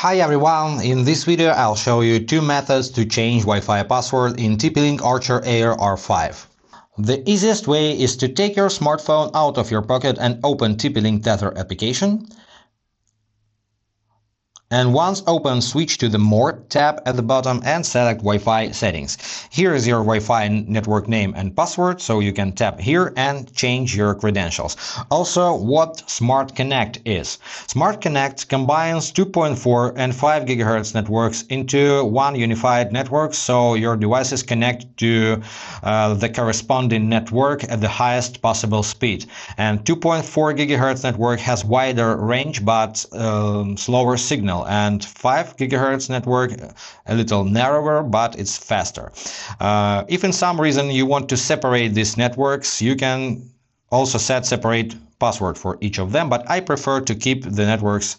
Hi everyone, in this video I'll show you two methods to change Wi-Fi password in TP-Link Archer Air R5. The easiest way is to take your smartphone out of your pocket and open TP-Link Tether application. And once open, switch to the More tab at the bottom and select Wi-Fi settings. Here is your Wi-Fi network name and password, so you can tap here and change your credentials. Also, what Smart Connect is. Smart Connect combines 2.4 and 5 GHz networks into one unified network, so your devices connect to the corresponding network at the highest possible speed. And 2.4 GHz network has wider range but slower signal. And 5 GHz network a little narrower, but it's faster. If in some reason you want to separate these networks, you can also set separate password for each of them, but I prefer to keep the networks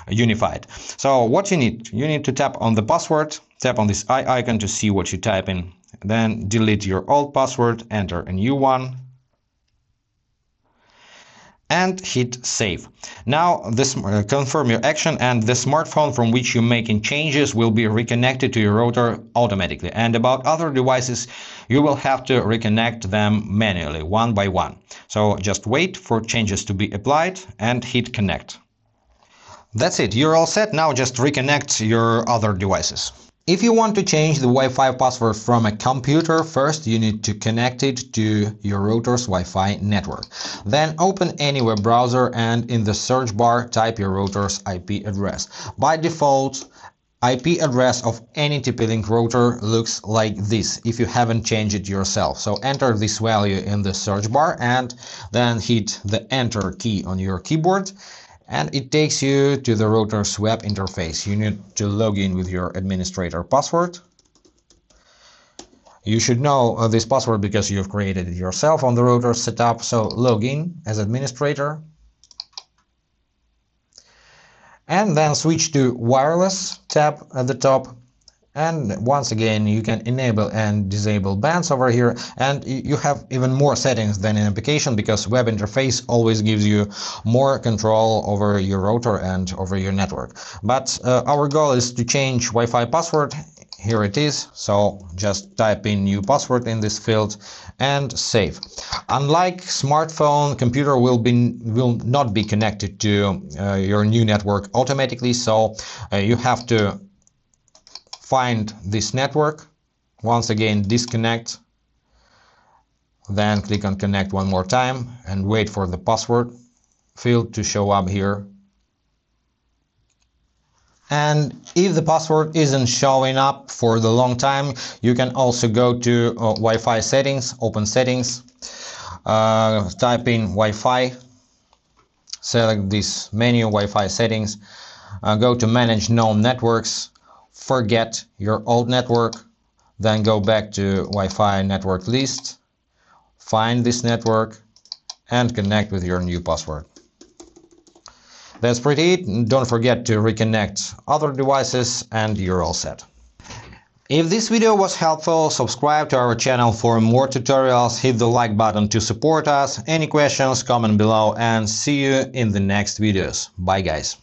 unified. So what you need to tap on the password, tap on this eye icon to see what you type in, then delete your old password, enter a new one, and hit save. Now confirm your action, and the smartphone from which you're making changes will be reconnected to your router automatically. And about other devices, you will have to reconnect them manually, one by one. So just wait for changes to be applied and hit connect. That's it, you're all set. Now just reconnect your other devices. If you want to change the Wi-Fi password from a computer, first you need to connect it to your router's Wi-Fi network. Then open any web browser and in the search bar type your router's IP address. By default, IP address of any TP-Link router looks like this if you haven't changed it yourself. So enter this value in the search bar and then hit the enter key on your keyboard. And it takes you to the router's web interface. You need to log in with your administrator password. You should know this password because you've created it yourself on the router setup. So log in as administrator. And then switch to wireless tab at the top. And once again, you can enable and disable bands over here, and you have even more settings than in application because web interface always gives you more control over your router and over your network. But our goal is to change Wi-Fi password. Here it is, so just type in new password in this field and save. Unlike smartphone, computer will not be connected to your new network automatically, so you have to find this network, once again disconnect, then click on connect one more time and wait for the password field to show up here. And if the password isn't showing up for the long time, you can also go to Wi-Fi settings, open settings, type in Wi-Fi, select this menu Wi-Fi settings, go to manage known networks, forget your old network, then go back to Wi-Fi network list, find this network and connect with your new password. That's pretty it. Don't forget to reconnect other devices and you're all set. If this video was helpful, subscribe to our channel for more tutorials, hit the like button to support us. Any questions, comment below, and see you in the next videos. Bye guys.